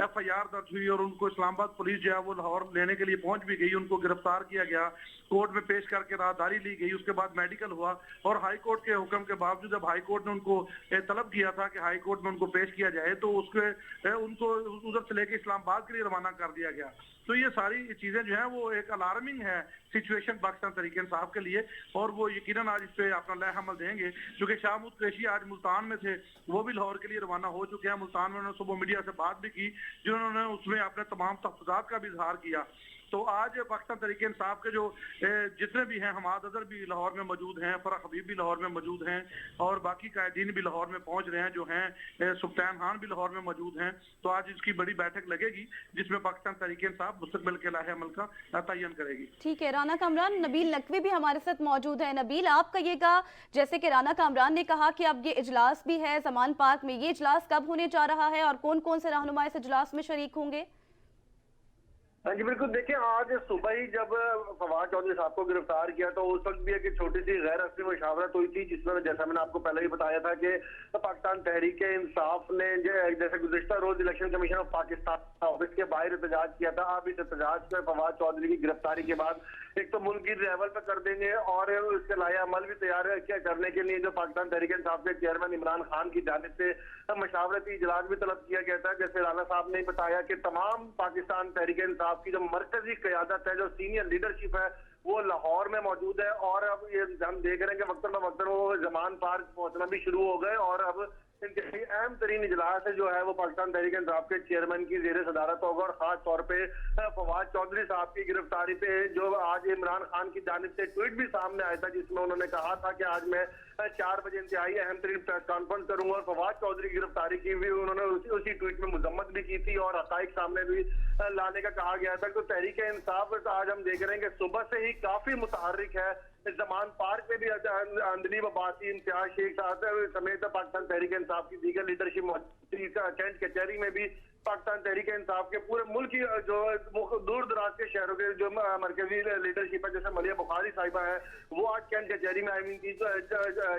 FIR दर्ज हुई और उनको इस्लामाबाद पुलिस जो है वो लाहौर लेने के लिए पहुंच भी गई, उनको गिरफ्तार किया गया, कोर्ट में पेश करके राहदारी ली गई, उसके बाद मेडिकल हुआ और हाई कोर्ट के हुक्म के बावजूद जब हाई कोर्ट ने उनको तलब किया था कि हाई कोर्ट में उनको पेश किया जाए तो उनको उधर से लेके इस्लामाबाद के लिए रवाना कर दिया गया। तो ये सारी चीजें जो है वो एक अलार्मिंग है सिचुएशन पाकिस्तान तहरीक इंसाफ के लिए, और वो यकीनन आज इस पे अपना लय हमल देंगे। क्योंकि शाह महमूद कुरैशी आज मुल्तान में थे, वो भी लाहौर के लिए रवाना हो चुके हैं। मुल्तान में उन्होंने सुबह मीडिया से बात भी की जिन्होंने उसमें अपने तमाम तहफ़्फ़ुज़ात का भी इजहार किया। तो आज पाकिस्तान तहरीक इंसाफ के जो जितने भी हैं, हमाद अजहर भी लाहौर में मौजूद हैं, फरह हबीब भी लाहौर में मौजूद हैं और बाकी कायदीन भी लाहौर में पहुंच रहे हैं जो हैं, सुल्तान खान भी लाहौर में मौजूद हैं। तो आज इसकी बड़ी बैठक लगेगी जिसमें पाकिस्तान तहरीक इंसाफ मुस्तकबिल के लाहे अमल का तयन करेगी।
ठीक है राना कामरान, नबील नकवी भी हमारे साथ मौजूद है। नबील, आप कहिएगा, जैसे कि राना कामरान ने कहा कि अब ये इजलास भी है ज़मान पार्क में, ये इजलास कब होने जा रहा है और कौन कौन से रहनुमा इस इजलास में शरीक होंगे?
हाँ जी बिल्कुल, देखिए आज सुबह ही जब फवाद चौधरी साहब को गिरफ्तार किया तो उस वक्त भी एक छोटी सी गैर रस्मी मुशावरत हुई थी जिसमें जैसा मैंने आपको पहले ही बताया था कि पाकिस्तान तहरीक इंसाफ ने जैसे गुज़िश्ता रोज election commission of Pakistan office के बाहर एहतजाज किया था। अब इस एहतजाज में फवाद चौधरी की गिरफ्तारी के बाद एक तो मुल्क की लेवल पर कर देंगे और उसके लाए अमल भी तैयार करने के लिए जो पाकिस्तान तहरीक इंसाफ के चेयरमैन इमरान खान की जानिब से मशावरती इजलास भी तलब किया गया था। जैसे राना साहब ने बताया कि तमाम पाकिस्तान तहरीक इंसाफ की जो मरकजी क़यादत है, जो सीनियर लीडरशिप है, वो लाहौर में मौजूद है और अब ये हम देख रहे हैं कि वक्तन बवक्तन वो ज़मान पार्क पहुंचना भी शुरू हो गए और अब अहम तरीन इजलास जो है वो पाकिस्तान तहरीक इंसाफ के चेयरमैन की ज़ेर सदारत होगा और खास तौर पे फवाद चौधरी साहब की गिरफ्तारी पे जो आज इमरान खान की जानिब से ट्वीट भी सामने आया था जिसमें उन्होंने कहा था कि आज मैं 4 बजे इंतहाई अहम तरीन प्रेस कॉन्फ्रेंस करूंगा और फवाद चौधरी की गिरफ्तारी की भी उन्होंने उसी ट्वीट में मजम्मत भी की थी और हकाइक सामने भी लाने का कहा गया था। तो तहरीक इंसाफ आज हम देख रहे हैं कि सुबह से ही काफी मुतहर्रिक है। ज़मान पार्क में भी अंदलीब अब्बासी, इम्तियाज शेख साहब समेत पाकिस्तान तहरीक इंसाफ की दीगर लीडरशिप मौजूद, कैंट कचहरी में भी पाकिस्तान तहरीक इंसाफ के पूरे मुल्क की जो दूर दराज के शहरों के जो मरकजी लीडरशिप है, जैसे मलिया बुखारी साहिबा है, वो आज कैंट कचहरी में आई हुई थी।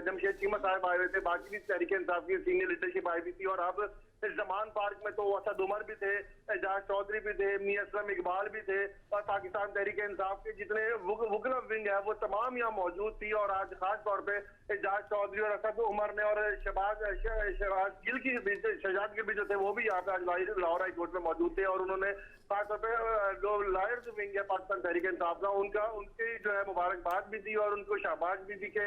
जमशेद चीमा साहब आए हुए थे, बाकी भी तहरीक इंसाफ की सीनियर लीडरशिप आई हुई थी और अब ज़मान पार्क में तो असद उमर भी थे, एजाज चौधरी भी थे, मियां असलम इकबाल भी थे और पाकिस्तान तहरीक इंसाफ के जितने वुकला विंग है वो तमाम यहाँ मौजूद थी। और आज खास तौर पे एजाज चौधरी और असद उमर ने और शहजाद गिल भी जो थे वो भी यहाँ पे आज लाहौर हाई कोर्ट में मौजूद थे और उन्होंने खासतौर पे जो लायर्स विंग है पाकिस्तान तहरीक इंसाफ का उनकी जो है मुबारकबाद भी दी और उनको शाबाश भी दी के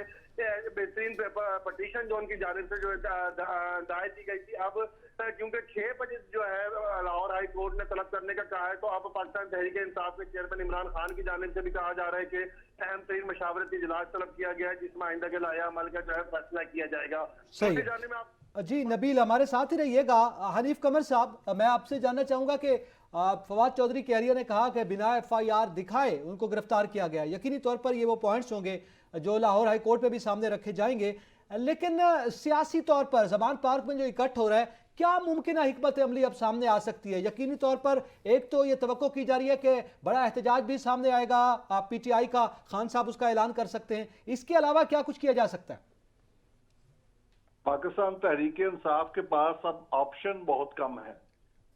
बेहतरीन पटिशन जो उनकी जानिब से जो दायर की गई थी। अब क्योंकि 6 बजे जो है लाहौर हाई कोर्ट ने तलब करने का कहा है तो अब पाकिस्तान तहरीक इंसाफ के चेयरमैन इमरान खान की जानिब से भी कहा जा रहा है कि अहम तरीन मशावरती इजलास तलब किया गया है जिसमें आइंदा के लाया अमल का जो है फैसला किया जाएगा।
सही
जाने में आप
जी नबील हमारे साथ ही रहिएगा। हनीफ कमर साहब, मैं आपसे जानना चाहूंगा कि फवाद चौधरी के एरिया ने कहा कि बिना FIR दिखाए उनको गिरफ्तार किया गया। यकीनी तौर पर ये वो पॉइंट्स होंगे जो लाहौर हाई कोर्ट में भी सामने रखे जाएंगे, लेकिन सियासी तौर पर ज़मान पार्क में जो इकट्ठ हो रहा है, क्या मुमकिन हिकमत अमली अब सामने आ सकती है? यकीनी तौर पर एक तो ये तवक्को की जा रही है कि बड़ा एहतजाज भी सामने आएगा, PTI का खान साहब उसका ऐलान कर सकते हैं, इसके अलावा क्या कुछ किया जा सकता है?
पाकिस्तान तहरीक इंसाफ के पास अब ऑप्शन बहुत कम है।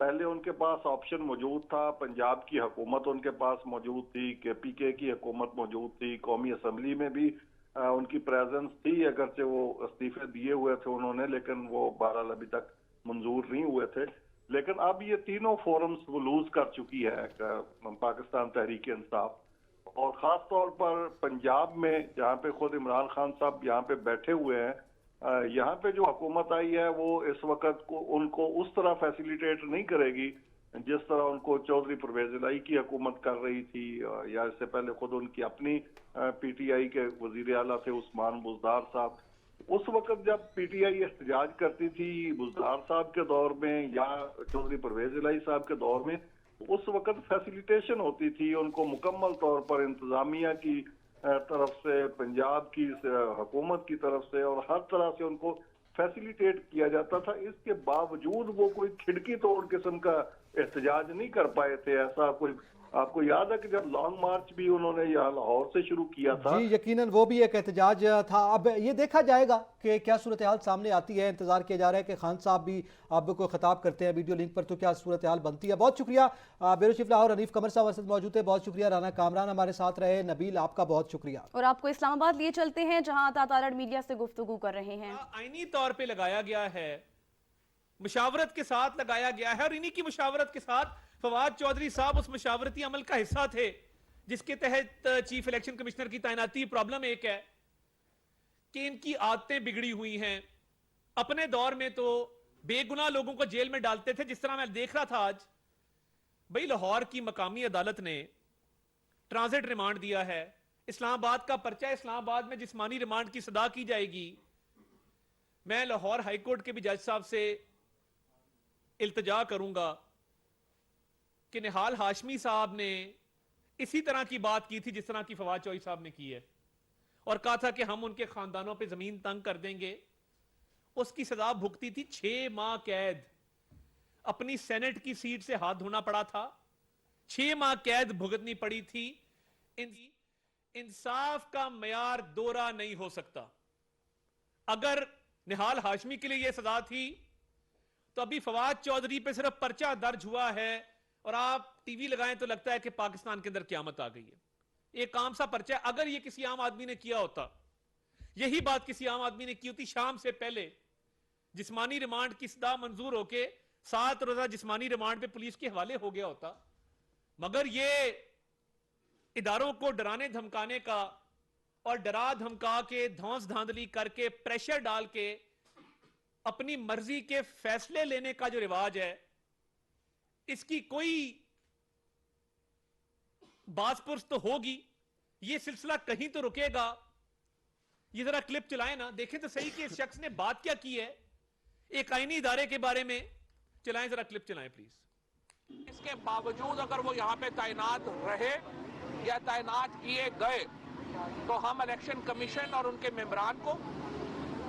पहले उनके पास ऑप्शन मौजूद था, पंजाब की हुकूमत उनके पास मौजूद थी, KPK की हुकूमत मौजूद थी, कौमी असम्बली में भी उनकी प्रेजेंस थी, अगरचे वो इस्तीफे दिए हुए थे उन्होंने, लेकिन वो बहरहाल अभी तक मंजूर नहीं हुए थे। लेकिन अब ये तीनों फोरम्स वो लूज कर चुकी है पाकिस्तान तहरीक इंसाफ और ख़ास तौर पर पंजाब में जहाँ पे खुद इमरान खान साहब यहाँ पे बैठे हुए हैं, यहाँ पे जो हुकूमत आई है वो इस वक्त को उनको उस तरह फैसिलिटेट नहीं करेगी जिस तरह उनको चौधरी परवेज इलाही की हुकूमत कर रही थी या इससे पहले खुद उनकी अपनी PTI के वजीर आला थे उस्मान बुज़दार साहब। उस वक्त जब PTI एहतजाज करती थी बुज़दार साहब के दौर में या चौधरी परवेज इलाही साहब के दौर में, उस वक्त फैसिलिटेशन होती थी, उनको मुकम्मल तौर पर इंतजामिया की तरफ से, पंजाब की हुकूमत की तरफ से, और हर तरह से उनको फैसिलिटेट किया जाता था। इसके बावजूद वो कोई खिड़की तोड़ किस्म का एहतजाज नहीं कर पाए थे। ऐसा कोई, आपको याद है कि जब लॉन्ग मार्च भी उन्होंने यहाँ लाहौर से शुरू किया था।
जी यकीनन वो भी एक एहतजाज था। अब ये देखा जाएगा कि क्या सूरत हाल सामने आती है। इंतजार किया जा रहा है कि खान साहब भी अब को खिताब करते हैं वीडियो लिंक पर, तो क्या सूरत हाल बनती है। बहुत शुक्रिया ब्यूरो चीफ लाहौर हनीफ कमर साहब हमारे साथ मौजूद है। बहुत शुक्रिया राना कामरान हमारे साथ रहे। नबील आपका बहुत शुक्रिया।
और आपको इस्लामाबाद लिए चलते हैं जहां तातारड़ मीडिया से गुफ्तगू कर रहे हैं।
आईनी तौर पे लगाया गया है, मुशावरत के साथ लगाया गया है, और इन्हीं की मुशावरत के साथ फवाद चौधरी साहब उस मुशावरती अमल का हिस्सा थे जिसके तहत चीफ इलेक्शन कमिश्नर की तैनाती। प्रॉब्लम एक है कि इनकी आदतें बिगड़ी हुई हैं। अपने दौर में तो बेगुनाह लोगों को जेल में डालते थे, जिस तरह मैं देख रहा था आज भाई लाहौर की मकामी अदालत ने ट्रांजिट रिमांड दिया है। इस्लामाबाद का पर्चा, इस्लामाबाद में जिस्मानी रिमांड की सदा की जाएगी। मैं लाहौर हाईकोर्ट के भी जज साहब से इल्तजा करूंगा कि निहाल हाशमी साहब ने इसी तरह की बात की थी जिस तरह की फवाद चौधरी साहब ने की है, और कहा था कि हम उनके खानदानों पे जमीन तंग कर देंगे। उसकी सजा भुगती थी 6 माह कैद। अपनी सेनेट की सीट से हाथ धोना पड़ा था, 6 माह कैद भुगतनी पड़ी थी। इंसाफ का मयार दोहरा नहीं हो सकता। अगर निहाल हाशमी के लिए यह सजा थी तो अभी फवाद चौधरी पे सिर्फ पर्चा दर्ज हुआ है और आप टीवी लगाएं तो लगता है कि पाकिस्तान के अंदर क़यामत आ गई है। एक आम सा पर्चा है। अगर ये किसी आम आदमी ने किया होता, यही बात किसी आम आदमी ने की होती, शाम से पहले जिस्मानी रिमांड की सदा मंजूर होके 7 रोजा जिस्मानी रिमांड पे पुलिस के हवाले हो गया होता। मगर ये इदारों को डराने धमकाने का और डरा धमका के धौंस धांधली करके प्रेशर डाल के अपनी मर्जी के फैसले लेने का जो रिवाज है, इसकी कोई बासपुरस तो होगी। ये सिलसिला कहीं तो रुकेगा। ये जरा क्लिप चलाएं ना, देखें तो सही कि इस शख्स ने बात क्या की है एक आईनी इदारे के बारे में। चलाएं, जरा क्लिप चलाएं प्लीज।
इसके बावजूद अगर वो यहाँ पे तैनात रहे या तैनात किए गए तो हम इलेक्शन कमीशन और उनके मेंबरान को,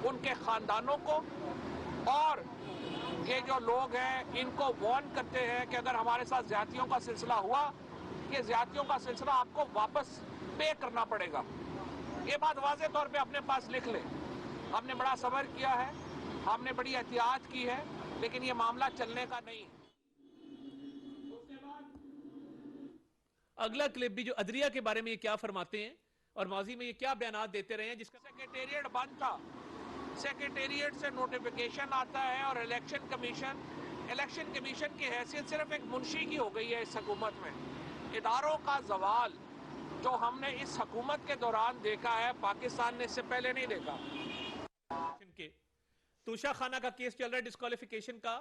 उनके खानदानों को और ये जो लोग हैं इनको वार्न करते हैं कि अगर हमारे साथ ज्यादतियों का सिलसिला हुआ, ये ज्यादतियों का सिलसिला आपको वापस पे करना पड़ेगा। ये बात वाज़े तौर पे अपने पास लिख ले। हमने बड़ा सब्र किया है, हमने बड़ी एहतियात की है, लेकिन ये मामला चलने का नहीं है।
अगला क्लिप भी जो अदरिया के बारे में ये क्या फरमाते हैं और माजी में ये क्या बयानात देते रहे हैं, जिसका
सेक्रेटेरिएट बंद था, सेक्रेटेरिएट से नोटिफिकेशन आता है और इलेक्शन कमीशन की हैसियत सिर्फ एक मुंशी की हो गई है इस हुकूमत में। इदारों का जवाल जो हमने इस हुकूमत के दौरान देखा है, पाकिस्तान ने इससे पहले नहीं देखा।
तूषा खाना का केस चल रहा है, डिस्क्वालिफिकेशन का,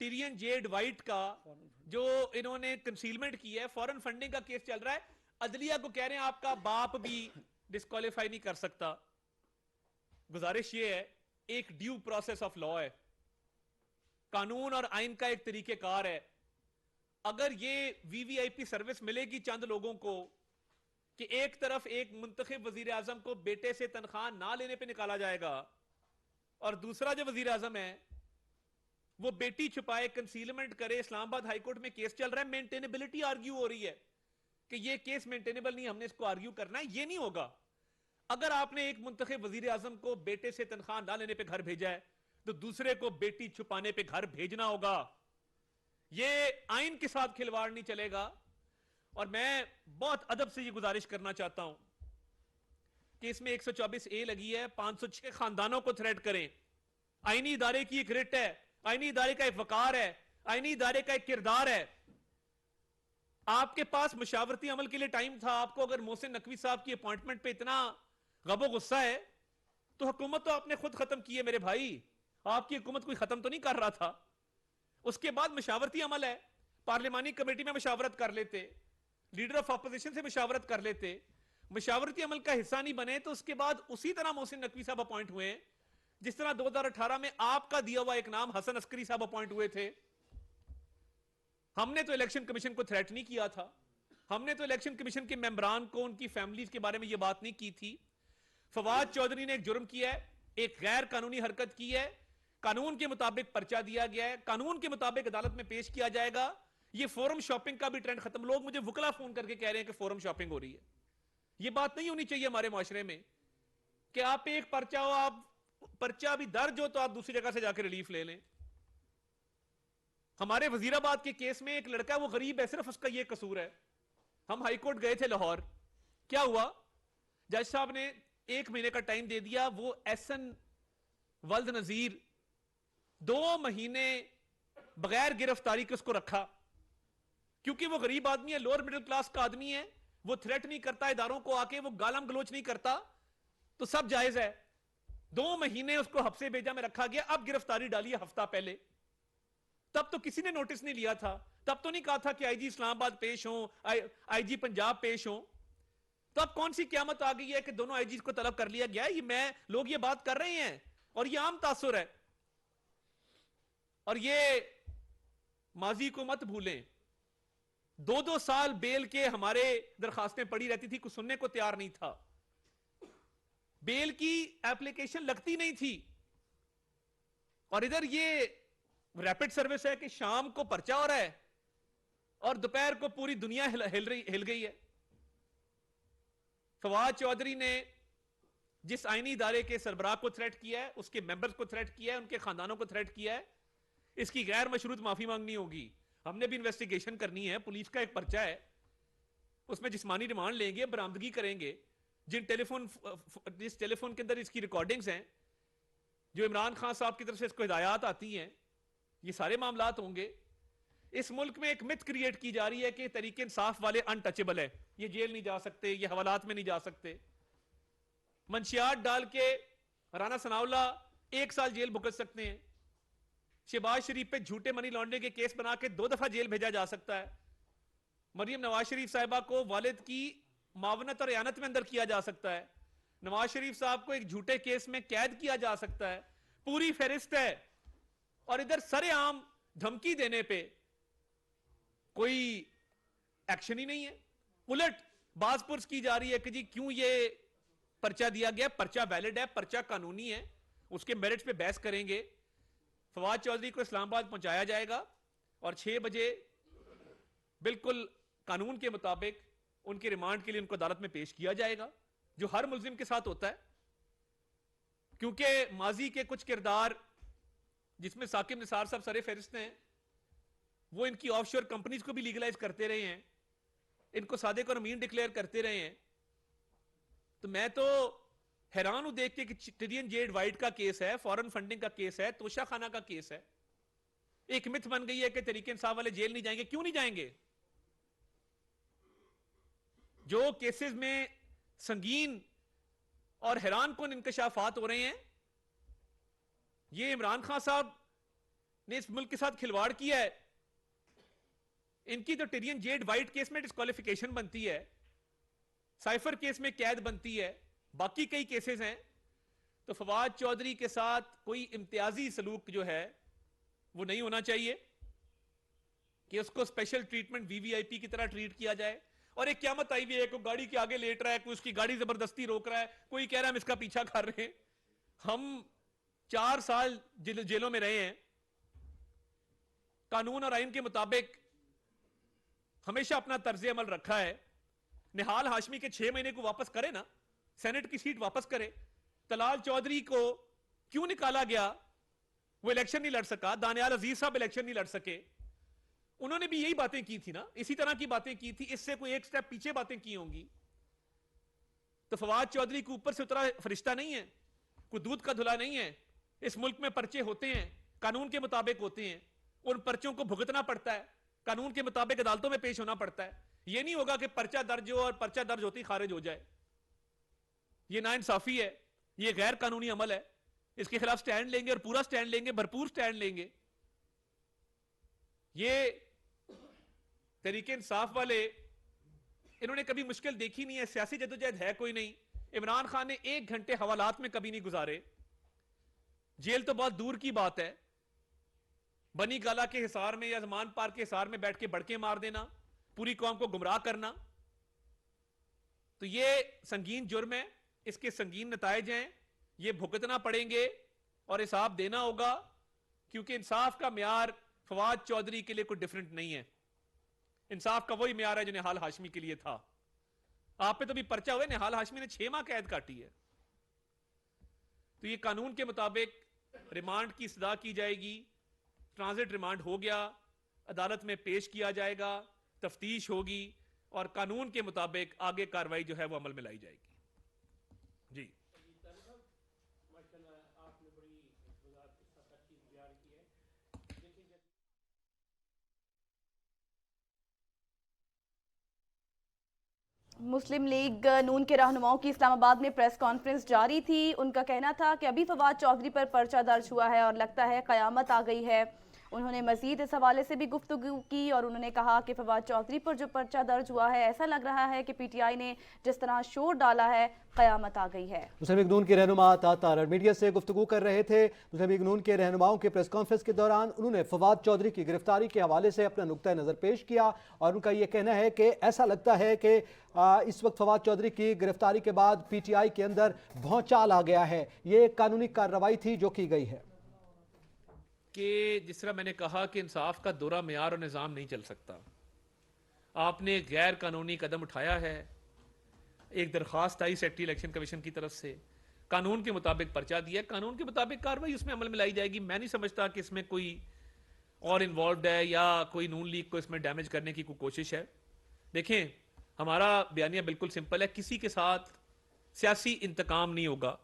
टिरियन जेड वाइट का जो इन्होंने कंसीलमेंट की है, फॉरेन फंडिंग का केस चल रहा है। अदलिया को कह रहे हैं आपका बाप भी डिस्क्वालीफाई नहीं कर सकता। गुजारिश ये है, एक ड्यू प्रोसेस ऑफ लॉ है, कानून और आइन का एक तरीकेकार है। अगर ये वीवीआईपी सर्विस मिलेगी चंद लोगों को कि एक तरफ एक मुंतखब वजीर आजम को बेटे से तनख्वाह ना लेने पे निकाला जाएगा और दूसरा जो वजीर आजम है वो बेटी छुपाए, कंसीलमेंट करे। इस्लामाबाद हाईकोर्ट में केस चल रहा है, मेंटेनेबिलिटी आर्ग्यू हो रही है कि ये केस मेंटेनेबल नहीं, हमने इसको आर्ग्यू करना है। ये नहीं होगा। अगर आपने एक मुंतखब वजीर आजम को बेटे से तनख्वाह ना लेने पे घर भेजा है तो दूसरे को बेटी छुपाने पे घर भेजना होगा। ये आइन के साथ खिलवाड़ नहीं चलेगा। और मैं बहुत अदब से ये गुजारिश करना चाहता हूं कि इसमें 124A लगी है, 506 खानदानों को थ्रेट करें। आईनी इदारे की एक रिट है, आईनी इदारे का एक वकार है, आईनी इदारे का एक किरदार है। आपके पास मुशावरती अमल के लिए टाइम था। आपको अगर मोहसिन नकवी साहब की अपॉइंटमेंट पे इतना गबो गुस्सा है तो हुकूमत तो आपने खुद खत्म की है मेरे भाई। आपकी हुकूमत कोई खत्म तो नहीं कर रहा था। उसके बाद मुशावरती अमल है, पार्लिमानी कमेटी में मुशावरत कर लेते, लीडर ऑफ अपोजिशन से मुशावरत कर लेते। मुशावरती अमल का हिस्सा नहीं बने तो उसके बाद उसी तरह मोहसिन नकवी साहब अपॉइंट हुए जिस तरह 2018 में आपका दिया हुआ एक नाम हसन अस्करी साहब अपॉइंट हुए थे। हमने तो इलेक्शन कमीशन को थ्रेट नहीं किया था, हमने तो इलेक्शन कमीशन के मेंबरान को उनकी फैमिलीज के बारे में यह बात नहीं की थी। फवाद चौधरी ने एक जुर्म किया है, एक गैर कानूनी हरकत की है, कानून के मुताबिक पर्चा दिया गया है, कानून के मुताबिक अदालत में पेश किया जाएगा। ये फोरम शॉपिंग का भी ट्रेंड खत्म। लोग मुझे वकला फोन करके कह रहे हैं कि फोरम शॉपिंग हो रही है। ये बात नहीं होनी चाहिए हमारे माशरे में कि आप एक पर्चा हो, आप पर्चा भी दर्ज हो तो आप दूसरी जगह से जाकर रिलीफ ले लें। हमारे वजीराबाद के केस में एक लड़का, वो गरीब है, सिर्फ उसका ये कसूर है। हम हाईकोर्ट गए थे लाहौर, क्या हुआ, जज साहब ने 1 महीने का टाइम दे दिया। वो एहसन वल्द नजीर 2 महीने बगैर गिरफ्तारी के उसको रखा, क्योंकि वो गरीब आदमी है, लोअर मिडिल क्लास का आदमी है, वो थ्रेट नहीं करता इदारों को आके, वो गालम गलोच नहीं करता, तो सब जायज है। 2 महीने उसको हफ्ते बेजा में रखा गया। अब गिरफ्तारी डाली है हफ्ता पहले। तब तो किसी ने नोटिस नहीं लिया था, तब तो नहीं कहा था कि आईजी इस्लामाबाद पेश हो, आईजी पंजाब पेश हो। तो अब कौन सी क्यामत आ गई है कि दोनों आईजी को तलब कर लिया गया है? लोग ये बात कर रहे हैं और ये आम तासुर है। और ये माजी को मत भूलें, 2-2 साल बेल के हमारे दरखास्तें पड़ी रहती थी, कुछ सुनने को तैयार नहीं था। बेल की एप्लीकेशन लगती नहीं थी। और इधर ये रैपिड सर्विस है कि शाम को पर्चा हो रहा है और दोपहर को पूरी दुनिया हिल गई है। फवाद चौधरी ने जिस आईनी इदारे के सरबराह को थ्रेट किया है, उसके मेंबर्स को थ्रेट किया है, उनके खानदानों को थ्रेट किया है, इसकी गैर मशरूत माफी मांगनी होगी। हमने भी इन्वेस्टिगेशन करनी है। पुलिस का एक पर्चा है, उसमें जिस्मानी रिमांड लेंगे, बरामदगी करेंगे। जिस टेलीफोन के अंदर इसकी रिकॉर्डिंग्स हैं, जो इमरान खान साहब की तरफ से इसको हिदायत आती हैं, ये सारे मामलात होंगे। इस मुल्क में एक मिथ क्रिएट की जा रही है कि तरीके इंसाफ वाले अनटचेबल है, ये जेल नहीं जा सकते, ये हवालात में नहीं जा सकते। मंशियात डाल के राना सनाउल्ला 1 साल जेल भुगत सकते हैं। शहबाज शरीफ पे झूठे मनी लॉन्ड्रिंग के केस बना के 2 दफा जेल भेजा जा सकता है। मरियम नवाज शरीफ साहिबा को वालिद की मावनत और यानत में अंदर किया जा सकता है। नवाज शरीफ साहब को एक झूठे केस में कैद किया जा सकता है। पूरी फहरिस्त है। और इधर सरेआम धमकी देने पे कोई एक्शन ही नहीं है। उलट बाजपुर्स की जा रही है कि जी क्यों ये पर्चा दिया गया। पर्चा वैलिड है, पर्चा कानूनी है, उसके मेरिट्स पे बहस करेंगे। फवाद चौधरी को इस्लामाबाद पहुंचाया जाएगा और 6 बजे बिल्कुल कानून के मुताबिक उनके रिमांड के लिए उनको अदालत में पेश किया जाएगा, जो हर मुल्जिम के साथ होता है। क्योंकि माजी के कुछ किरदार, जिसमें साकिब निसार साहब सरे फहरिस्त हैं, वो इनकी ऑफशोर कंपनीज को भी लीगलाइज करते रहे हैं, इनको सादिक और अमीन डिक्लेयर करते रहे हैं। तो मैं तो हैरान हूं देख के कि टिरियन जेड वाइट का केस है, फॉरेन फंडिंग का केस है, तोशा खाना का केस है। एक मिथ बन गई है कि तरीके इंसाफ वाले जेल नहीं जाएंगे। क्यों नहीं जाएंगे? जो केसेस में संगीन और हैरान कुन इंकशाफात हो रहे हैं, ये इमरान खान साहब ने इस मुल्क के साथ खिलवाड़ किया है। इनकी तो टिरियन जेड वाइट केस में डिस्क्वालिफिकेशन बनती है, साइफर केस में कैद बनती है, बाकी कई केसेस हैं। तो फवाद चौधरी के साथ कोई इम्तियाजी सलूक जो है वो नहीं होना चाहिए कि उसको स्पेशल ट्रीटमेंट वीवीआईपी की तरह ट्रीट किया जाए। और एक क़यामत आई हुई है, कोई गाड़ी के आगे लेट रहा है, कोई उसकी गाड़ी जबरदस्ती रोक रहा है, कोई कह रहा है हम इसका पीछा कर रहे हैं। हम 4 साल जेलों में रहे हैं, कानून और आइन के मुताबिक हमेशा अपना तर्ज अमल रखा है। निहाल हाशमी के 6 महीने को वापस करे ना, सेनेट की सीट वापस करे। तलाल चौधरी को क्यों निकाला गया? वो इलेक्शन नहीं लड़ सका। दानियाल अजीज साहब इलेक्शन नहीं लड़ सके। उन्होंने भी यही बातें की थी ना, इसी तरह की बातें की थी, इससे कोई एक स्टेप पीछे बातें की होंगी। तो फवाद चौधरी के ऊपर से उतरा फरिश्ता नहीं है, कोई दूध का धुला नहीं है। इस मुल्क में पर्चे होते हैं, कानून के मुताबिक होते हैं, उन पर्चों को भुगतना पड़ता है, कानून के मुताबिक अदालतों में पेश होना पड़ता है। यह नहीं होगा कि पर्चा दर्ज हो और पर्चा दर्ज होती खारिज हो जाए। यह नाइंसाफी है, यह गैर कानूनी अमल है। इसके खिलाफ स्टैंड लेंगे और पूरा स्टैंड लेंगे, भरपूर स्टैंड लेंगे। ये तरीके इंसाफ वाले, इन्होंने कभी मुश्किल देखी नहीं है, सियासी जद्दोजहद है कोई नहीं। इमरान खान ने 1 घंटे हवालात में कभी नहीं गुजारे। जेल तो बहुत दूर की बात है, बनी गाला के हिसार में या जमान पार्क के हिसार में बैठ के बड़के मार देना, पूरी कौम को गुमराह करना, तो ये संगीन जुर्म है, इसके संगीन नतायज हैं, ये भुगतना पड़ेंगे और हिसाब देना होगा, क्योंकि इंसाफ का म्यार फवाद चौधरी के लिए कोई डिफरेंट नहीं है। इंसाफ का वही म्यार है जो निहाल हाशमी के लिए था। आप पे तो भी पर्चा हुआ, निहाल हाशमी ने 6 माह कैद काटी है। तो ये कानून के मुताबिक रिमांड की सजा की जाएगी, ट्रांजिट रिमांड हो गया, अदालत में पेश किया जाएगा, तफ्तीश होगी और कानून के मुताबिक आगे कार्रवाई जो है वो अमल में लाई जाएगी। जी
मुस्लिम लीग नून के रहनुमाओं की इस्लामाबाद में प्रेस कॉन्फ्रेंस जारी थी। उनका कहना था कि अभी फवाद चौधरी पर पर्चा दर्ज हुआ है और लगता है क़यामत आ गई है। उन्होंने मजीद इस हवाले से भी गुफ्तगू की और उन्होंने कहा कि फवाद चौधरी पर जो पर्चा दर्ज हुआ है, ऐसा लग रहा है कि पीटीआई ने जिस तरह शोर डाला है, क़यामत आ गई है।
मुस्लिम लीग नून के रहनुमा तारड़ मीडिया से गुफ्तगू कर रहे थे। मुस्लिम लीग नून के रहनुमाओं के प्रेस कॉन्फ्रेंस के दौरान उन्होंने फवाद चौधरी की गिरफ्तारी के हवाले से अपना नुक्ता नज़र पेश किया और उनका यह कहना है कि ऐसा लगता है कि इस वक्त फवाद चौधरी की गिरफ्तारी के बाद पीटीआई के अंदर भौचाल आ गया है। ये एक कानूनी कार्रवाई थी जो की गई है
कि जिस तरह मैंने कहा कि इंसाफ का दोहरा मेयार और निज़ाम नहीं चल सकता। आपने गैर कानूनी कदम उठाया है, एक दरख्वास्त आई सेक्रेटरी इलेक्शन कमीशन की तरफ से, कानून के मुताबिक पर्चा दिया, कानून के मुताबिक कार्रवाई उसमें अमल में लाई जाएगी। मैं नहीं समझता कि इसमें कोई और इन्वॉल्व है या कोई नून लीग को इसमें डैमेज करने की कोई कोशिश है। देखें, हमारा बयानिया बिल्कुल सिंपल है, किसी के साथ सियासी इंतकाम नहीं होगा,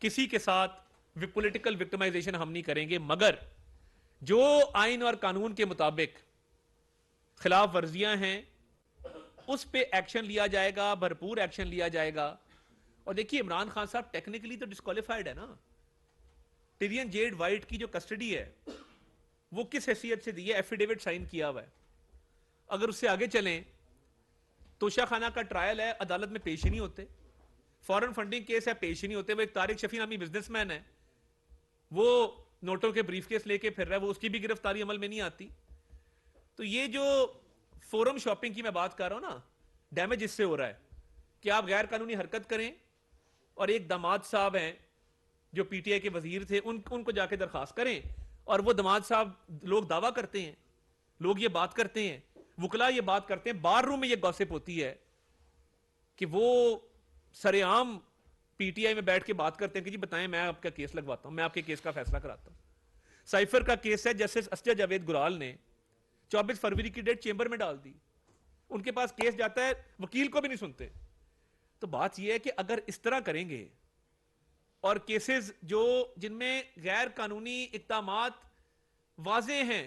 किसी के साथ पॉलिटिकल विक्टिमाइजेशन हम नहीं करेंगे, मगर जो आइन और कानून के मुताबिक खिलाफ वर्जियां हैं उस पे एक्शन लिया जाएगा, भरपूर एक्शन लिया जाएगा। और देखिए, इमरान खान साहब टेक्निकली तो डिस्क्वालीफाइड है ना। टिरियन जेड वाइट की जो कस्टडी है वो किस हैसियत से दी है? एफिडेविट साइन किया हुआ है। अगर उससे आगे चलें, तोशा खाना का ट्रायल है, अदालत में पेश ही नहीं होते। फॉरेन फंडिंग केस है, पेश ही नहीं होते। वो एक तारिक शफी नामी बिजनेसमैन है, वो नोटों के ब्रीफकेस लेके फिर रहा है, वो उसकी भी गिरफ्तारी अमल में नहीं आती। तो ये जो फोरम शॉपिंग की मैं बात कर रहा हूं ना, डैमेज इससे हो रहा है कि आप गैर कानूनी हरकत करें और एक दामाद साहब हैं जो पीटीआई के वजीर थे, उनको जाके दरखास्त करें और वो दामाद साहब, लोग दावा करते हैं, लोग ये बात करते हैं, वकला ये बात करते हैं, बार रूम में ये गॉसिप होती है कि वो सरेआम पीटीआई में बैठ के बात करते हैं कि जी बताएं, मैं आपका केस लगवाता हूं, मैं आपके केस का फैसला कराता हूं। साइफर का केस है, जस्टिस असजद जावेद गुराल ने 24 फरवरी की डेट चेंबर में डाल दी। उनके पास केस जाता है, वकील को भी नहीं सुनते। तो बात यह है कि अगर इस तरह करेंगे और केसेस जो जिनमें गैर कानूनी इक़दामात वाज़े हैं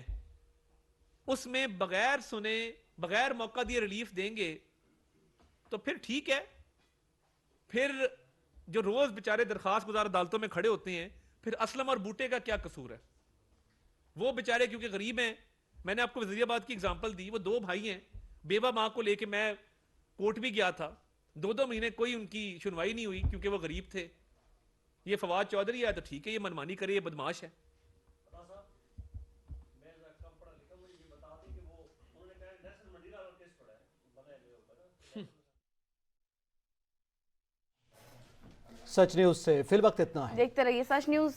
उसमें बगैर सुने, बगैर मौका दिए रिलीफ देंगे तो फिर ठीक है। फिर जो रोज बेचारे दरखास्त गुजार अदालतों में खड़े होते हैं, फिर असलम और बूटे का क्या कसूर है? वो बेचारे क्योंकि गरीब हैं, मैंने आपको वज़ीराबाद की एग्जांपल दी, वो 2 भाई हैं, बेवा मां को लेके मैं कोर्ट भी गया था, 2-2 महीने कोई उनकी सुनवाई नहीं हुई क्योंकि वो गरीब थे। ये फवाद चौधरी है तो ठीक है, ये मनमानी करे, ये बदमाश है।
सच न्यूज से फिल वक्त इतना है।
देखते रहिए सच न्यूज।